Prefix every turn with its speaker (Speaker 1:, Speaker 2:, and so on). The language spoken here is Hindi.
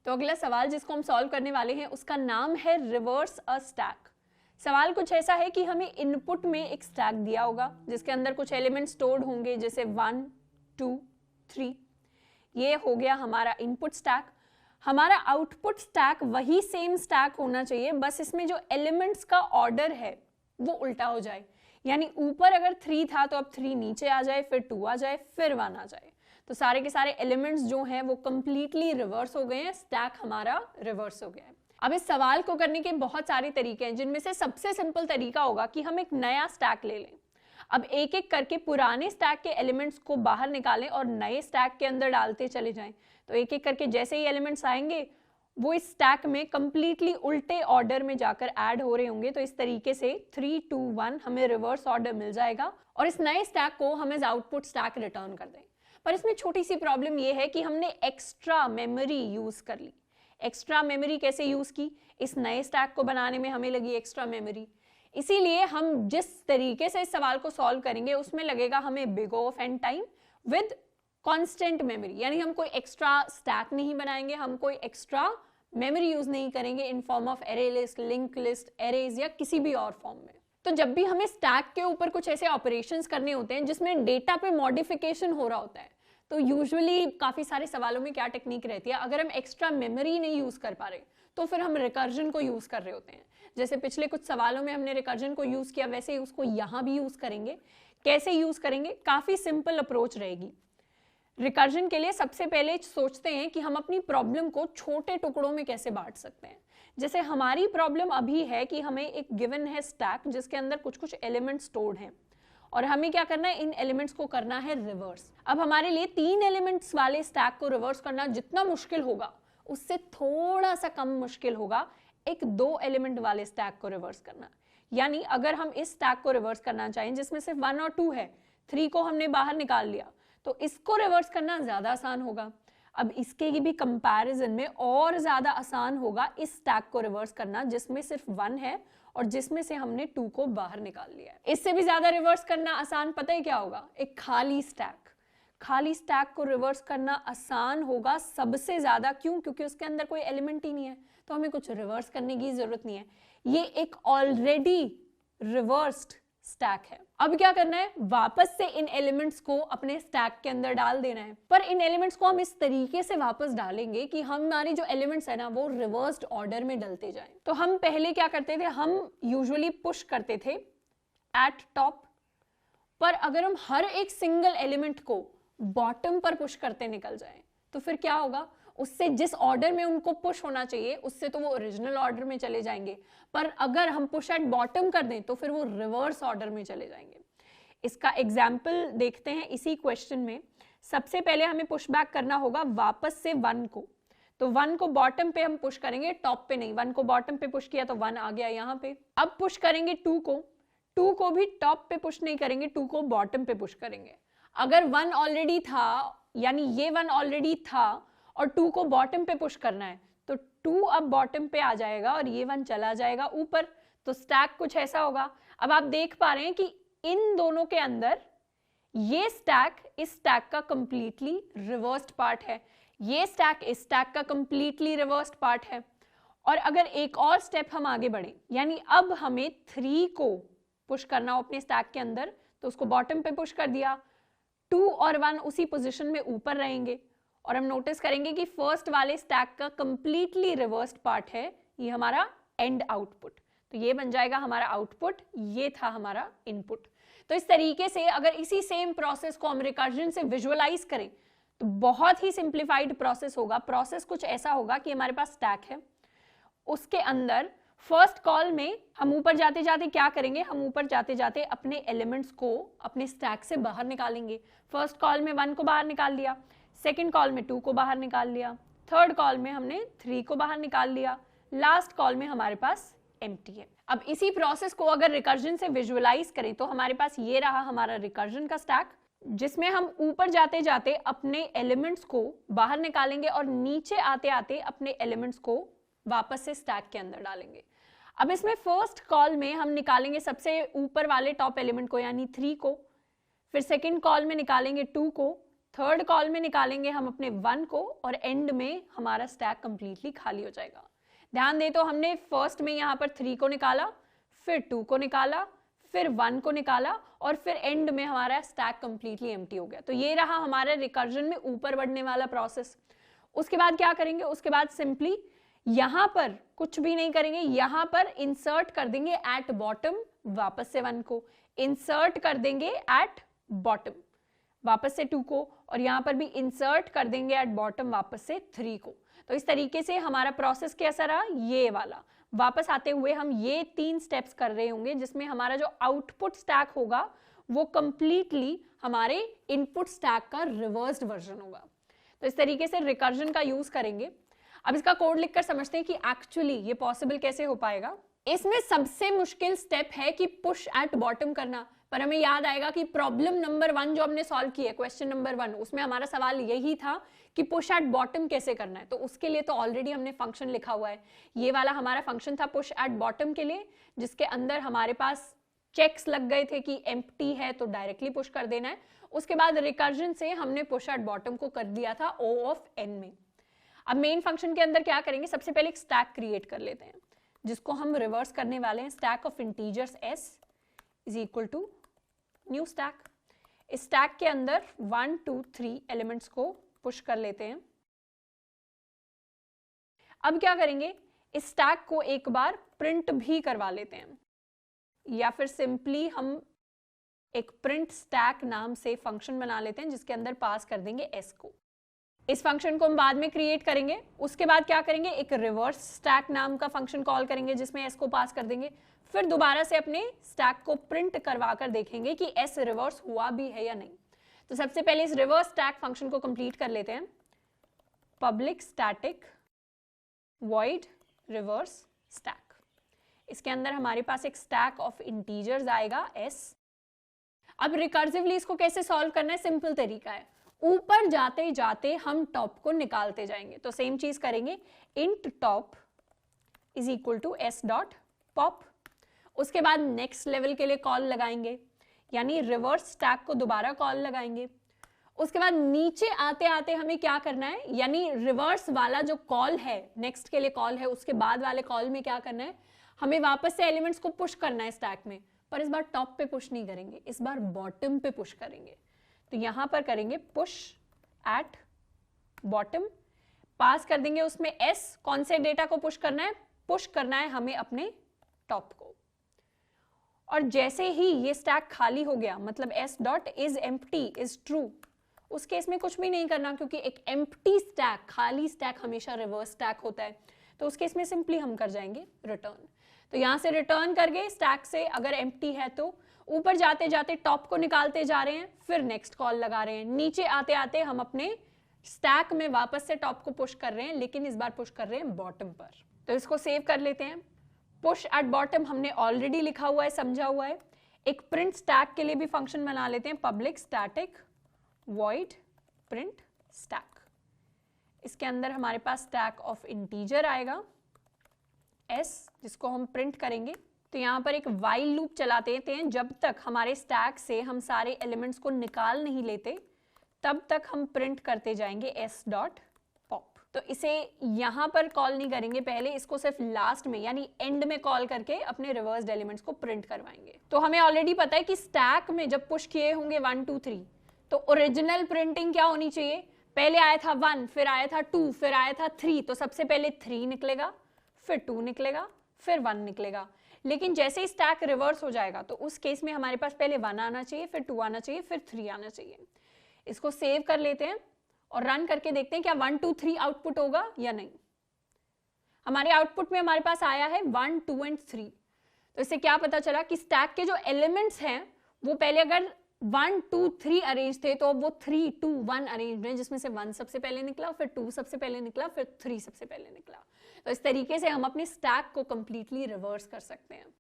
Speaker 1: तो अगला सवाल जिसको हम सॉल्व करने वाले हैं उसका नाम है रिवर्स अ स्टैक। सवाल कुछ ऐसा है कि हमें इनपुट में एक स्टैक दिया होगा जिसके अंदर कुछ एलिमेंट स्टोर्ड होंगे, जैसे 1 2 3। ये हो गया हमारा इनपुट स्टैक। हमारा आउटपुट स्टैक वही सेम स्टैक होना चाहिए, बस इसमें जो एलिमेंट्स का ऑर्डर है वो उल्टा हो जाए। यानी ऊपर अगर 3 था तो अब 3 नीचे आ जाए, फिर 2 आ जाए, फिर 1 आ जाए। तो सारे के सारे एलिमेंट्स जो हैं वो कंप्लीटली रिवर्स हो गए हैं, स्टैक हमारा रिवर्स हो गया है। अब इस सवाल को करने के बहुत सारे तरीके हैं, जिनमें से सबसे सिंपल तरीका होगा कि हम एक नया स्टैक ले लें। अब एक एक करके पुराने स्टैक के एलिमेंट्स को बाहर निकालें और नए स्टैक के अंदर डालते चले जाएं। तो एक एक करके जैसे ही एलिमेंट्स आएंगे वो इस स्टैक में कंप्लीटली उल्टे ऑर्डर में जाकर ऐड हो रहे होंगे। तो इस तरीके से 3 2 1 हमें रिवर्स ऑर्डर मिल जाएगा और इस नए स्टैक को हम एज आउटपुट स्टैक रिटर्न कर दें। पर इसमें छोटी सी प्रॉब्लम ये है कि हमने एक्स्ट्रा मेमोरी यूज कर ली। एक्स्ट्रा मेमोरी कैसे यूज की? इस नए स्टैक को बनाने में हमें लगी एक्स्ट्रा मेमोरी। इसीलिए हम जिस तरीके से इस सवाल को सॉल्व करेंगे उसमें लगेगा हमें big of n time with constant memory. यानी हम कोई एक्स्ट्रा स्टैक नहीं बनाएंगे, हम कोई एक्स्ट्रा मेमोरी यूज नहीं करेंगे in form of array list, link list, arrays या किसी भी और फॉर्म में। तो जब भी हमें स्टैक के ऊपर कुछ ऐसे ऑपरेशंस करने होते हैं जिसमें डेटा पे मॉडिफिकेशन हो रहा होता है, तो यूजुअली काफी सारे सवालों में क्या टेक्निक रहती है, अगर हम एक्स्ट्रा मेमोरी नहीं यूज कर पा रहे तो फिर हम रिकर्जन को यूज कर रहे होते हैं। जैसे पिछले कुछ सवालों में हमने रिकर्जन को यूज किया, वैसे ही उसको यहाँ भी यूज करेंगे। कैसे यूज करेंगे? काफी सिंपल अप्रोच रहेगी। रिकर्जन के लिए सबसे पहले सोचते हैं कि हम अपनी प्रॉब्लम को छोटे टुकड़ों में कैसे बांट सकते हैं। जैसे हमारी प्रॉब्लम अभी है कि हमें एक गिवन है स्टैक जिसके अंदर कुछ कुछ एलिमेंट स्टोर्ड हैं और हमें क्या करना है, इन एलिमेंट्स को करना है रिवर्स। अब हमारे लिए 3 एलिमेंट्स वाले स्टैक को रिवर्स करना जितना मुश्किल होगा उससे थोड़ा सा कम मुश्किल होगा एक 2 एलिमेंट वाले स्टैक को रिवर्स करना। यानी अगर हम इस स्टैक को रिवर्स करना चाहें जिसमें सिर्फ 1 और 2 है, 3 को हमने बाहर निकाल लिया, तो इसको रिवर्स करना ज्यादा आसान होगा। अब इसके भी कंपैरिजन में और ज्यादा आसान होगा इस स्टैक को रिवर्स करना जिसमें सिर्फ 1 है और जिसमें से हमने 2 को बाहर निकाल लिया है। इससे भी ज्यादा रिवर्स करना आसान पता है क्या होगा? एक खाली स्टैक। खाली स्टैक को रिवर्स करना आसान होगा सबसे ज्यादा। क्यों? क्योंकि उसके अंदर कोई एलिमेंट ही नहीं है, तो हमें कुछ रिवर्स करने की जरूरत नहीं है। ये एक ऑलरेडी रिवर्स्ड स्टैक है। अब क्या करना है? वापस से इन एलिमेंट्स को अपने स्टैक के अंदर डाल देना है। पर इन एलिमेंट्स को हम इस तरीके से वापस डालेंगे कि हमारे जो एलिमेंट्स है ना वो रिवर्स्ड ऑर्डर में डलते जाएं। तो हम पहले क्या करते थे, हम यूजुअली पुश करते थे एट टॉप, पर अगर हम हर एक सिंगल एलिमेंट को बॉटम पर पुश करते निकल जाएं तो फिर क्या होगा? उससे जिस ऑर्डर में उनको पुश होना चाहिए उससे तो वो ओरिजिनल ऑर्डर में चले जाएंगे, पर अगर हम पुश एट बॉटम कर दें तो फिर वो रिवर्स ऑर्डर में चले जाएंगे। इसका एग्जाम्पल देखते हैं इसी क्वेश्चन में। सबसे पहले हमें पुश बैक करना होगा वापस से 1 को। तो 1 को बॉटम पे हम पुश करेंगे, टॉप पे नहीं। 1 को बॉटम पे पुश किया तो 1 आ गया यहाँ पे। अब पुश करेंगे 2 को। 2 को भी टॉप पे पुश नहीं करेंगे, 2 को बॉटम पे पुश करेंगे। अगर 1 ऑलरेडी था, यानी ये 1 ऑलरेडी था और 2 को बॉटम पे पुश करना है, तो 2 अब बॉटम पे आ जाएगा और ये 1 चला जाएगा ऊपर। तो स्टैक कुछ ऐसा होगा। अब आप देख पा रहे हैं कि इन दोनों के अंदर ये स्टैक इस स्टैक का कंप्लीटली रिवर्स्ड पार्ट है, ये स्टैक इस स्टैक का कंप्लीटली रिवर्स्ड पार्ट है। और अगर एक और स्टेप हम आगे बढ़े, यानी अब हमें 3 को पुश करना हो अपने स्टैक के अंदर, तो उसको बॉटम पे पुश कर दिया। 2 और 1 उसी पोजीशन में ऊपर रहेंगे और हम नोटिस करेंगे कि फर्स्ट वाले स्टैक का कंप्लीटली रिवर्स्ड पार्ट है ये हमारा एंड आउटपुट। तो ये बन जाएगा हमारा आउटपुट, ये था हमारा इनपुट। तो इस तरीके से अगर इसी सेम प्रोसेस को हम रिकर्जन से विजुअलाइज करें तो बहुत ही सिंप्लीफाइड प्रोसेस होगा। प्रोसेस कुछ ऐसा होगा कि हमारे पास स्टैक है, उसके अंदर फर्स्ट कॉल में हम ऊपर जाते जाते क्या करेंगे, हम ऊपर जाते जाते अपने एलिमेंट्स को अपने स्टैक से बाहर निकालेंगे। फर्स्ट कॉल में 1 को बाहर निकाल लिया, सेकेंड कॉल में 2 को बाहर निकाल लिया, थर्ड कॉल में हमने 3 को बाहर निकाल लिया, लास्ट कॉल में हमारे पास एम्प्टी है। अब इसी प्रोसेस को अगर रिकर्जन से विजुअलाइज करें तो हमारे पास ये रहा हमारा रिकर्जन का स्टैक, जिसमें हम ऊपर जाते जाते अपने एलिमेंट्स को बाहर निकालेंगे और नीचे आते आते अपने एलिमेंट्स को वापस से स्टैक के अंदर डालेंगे। अब इसमें फर्स्ट कॉल में हम निकालेंगे सबसे ऊपर वाले टॉप एलिमेंट को यानी 3 को, फिर सेकंड कॉल में निकालेंगे 2 को, थर्ड कॉल में निकालेंगे हम अपने 1 को और एंड में हमारा स्टैक कंप्लीटली खाली हो जाएगा। ध्यान दे तो हमने फर्स्ट में यहाँ पर 3 को निकाला, फिर 2 को निकाला, फिर 1 को निकाला और फिर एंड में हमारा स्टैक कंप्लीटली एम्प्टी हो गया। तो ये रहा हमारा रिकर्जन में ऊपर बढ़ने वाला प्रोसेस। उसके बाद क्या करेंगे, उसके बाद सिंपली यहां पर कुछ भी नहीं करेंगे, यहां पर इंसर्ट कर देंगे एट बॉटम वापस से 1 को, इंसर्ट कर देंगे एट बॉटम वापस से 2 को और यहां पर भी इंसर्ट कर देंगे एट बॉटम वापस से 3 को। तो इस तरीके से हमारा प्रोसेस कैसा रहा, ये वाला। वापस आते हुए हम ये 3 स्टेप्स कर रहे होंगे जिसमें हमारा जो आउटपुट स्टैक होगा वो कंप्लीटली हमारे इनपुट स्टैक का रिवर्स्ड वर्जन होगा। तो इस तरीके से रिकर्जन का यूज करेंगे। अब इसका कोड लिखकर समझते हैं कि एक्चुअली ये पॉसिबल कैसे हो पाएगा। इसमें सबसे मुश्किल स्टेप है कि पुश एट बॉटम करना, पर हमें याद आएगा कि प्रॉब्लम नंबर 1 जो हमने सॉल्व की है, क्वेश्चन नंबर 1, उसमें हमारा सवाल यही था कि पुश एट बॉटम कैसे करना है। तो उसके लिए तो ऑलरेडी हमने फंक्शन लिखा हुआ है। ये वाला हमारा फंक्शन था पुश एट बॉटम के लिए, जिसके अंदर हमारे पास चेक्स लग गए थे कि एम्प्टी है तो डायरेक्टली पुश कर देना है। उसके बाद रिकर्जन से हमने पुश एट बॉटम को कर दिया था O ऑफ n में। अब मेन फंक्शन के अंदर क्या करेंगे, सबसे पहले एक स्टैक क्रिएट कर लेते हैं जिसको हम रिवर्स करने वाले हैं। Stack of integers s is equal to new stack. इस स्टैक के अंदर 1 2 3 एलिमेंट्स को पुश कर लेते हैं। अब क्या करेंगे, इस स्टैक को एक बार प्रिंट भी करवा लेते हैं, या फिर सिंपली हम एक प्रिंट स्टैक नाम से फंक्शन बना लेते हैं जिसके अंदर पास कर देंगे s को। इस फंक्शन को हम बाद में क्रिएट करेंगे। उसके बाद क्या करेंगे, एक रिवर्स स्टैक नाम का फंक्शन कॉल करेंगे जिसमें s को पास कर देंगे। फिर दोबारा से अपने स्टैक को प्रिंट करवा कर देखेंगे कि s रिवर्स हुआ भी है या नहीं। तो सबसे पहले इस रिवर्स स्टैक फंक्शन को कंप्लीट कर लेते हैं। Public static void reverse stack, इसके अंदर हमारे पास एक स्टैक ऑफ इंटीजर्स आएगा s। अब रिकर्सिवली इसको कैसे सॉल्व करना है, सिंपल तरीका है, ऊपर जाते जाते हम टॉप को निकालते जाएंगे। तो सेम चीज करेंगे, int top is equal to s dot pop. उसके बाद नेक्स्ट लेवल के लिए कॉल लगाएंगे, यानी रिवर्स स्टैक को दोबारा कॉल लगाएंगे। उसके बाद नीचे आते आते हमें क्या करना है, यानी रिवर्स वाला जो कॉल है, नेक्स्ट के लिए कॉल है, उसके बाद वाले कॉल में क्या करना है, हमें वापस से एलिमेंट्स को पुश करना है स्टैक में, पर इस बार टॉप पे पुश नहीं करेंगे, इस बार बॉटम पे पुश करेंगे। तो यहां पर करेंगे पुश एट बॉटम, पास कर देंगे उसमें s। कौन से डेटा को पुश करना है, पुश करना है हमें अपने टॉप को। और जैसे ही ये स्टैक खाली हो गया, मतलब s dot is empty is true, उस केस में कुछ भी नहीं करना, क्योंकि एक एम्प्टी स्टैक, खाली स्टैक हमेशा रिवर्स स्टैक होता है। तो उस केस में सिंपली हम कर जाएंगे रिटर्न। तो यहां से रिटर्न करके स्टैक से अगर एम्प्टी है तो ऊपर जाते जाते टॉप को निकालते जा रहे हैं, फिर नेक्स्ट कॉल लगा रहे हैं। नीचे आते आते हम अपने स्टैक में वापस से टॉप को पुश कर रहे हैं, लेकिन इस बार पुश कर रहे हैं बॉटम पर। तो इसको सेव कर लेते हैं। पुश एट बॉटम हमने ऑलरेडी लिखा हुआ है, समझा हुआ है। एक प्रिंट स्टैक के लिए भी फंक्शन बना लेते हैं, public static void print stack. इसके अंदर हमारे पास स्टैक ऑफ इंटीजर आएगा s, जिसको हम प्रिंट करेंगे। तो यहाँ पर एक वाइल लूप चलाते हैं, जब तक हमारे स्टैक से हम सारे एलिमेंट्स को निकाल नहीं लेते तब तक हम प्रिंट करते जाएंगे s डॉट पॉप। तो इसे यहाँ पर कॉल नहीं करेंगे पहले, इसको सिर्फ लास्ट में यानी एंड में कॉल करके अपने रिवर्स्ड एलिमेंट्स को प्रिंट करवाएंगे। तो हमें ऑलरेडी पता है कि स्टैक में जब पुश किए होंगे 1 2 3, तो ओरिजिनल प्रिंटिंग क्या होनी चाहिए, पहले आया था 1, फिर आया था 2, फिर आया था 3। तो सबसे पहले 3 निकलेगा, फिर 2 निकलेगा, फिर 1 निकलेगा। लेकिन जैसे ही स्टैक रिवर्स हो जाएगा तो उस केस में हमारे पास पहले 1 आना चाहिए, फिर 2 आना चाहिए, फिर 3 आना चाहिए। इसको सेव कर लेते हैं और रन करके देखते हैं क्या 1 2 3 आउटपुट होगा या नहीं। हमारे आउटपुट में हमारे पास आया है 1 2 एंड 3। तो इससे क्या पता चला कि स्टैक के जो एलिमेंट्स हैं वो पहले अगर 1 2 3 अरेंज थे तो वो 3 2 1 अरेंज है, जिसमें से 1 सबसे पहले निकला, फिर 2 सबसे पहले निकला, फिर 3 सबसे पहले निकला। तो इस तरीके से हम अपने स्टैक को कंप्लीटली रिवर्स कर सकते हैं।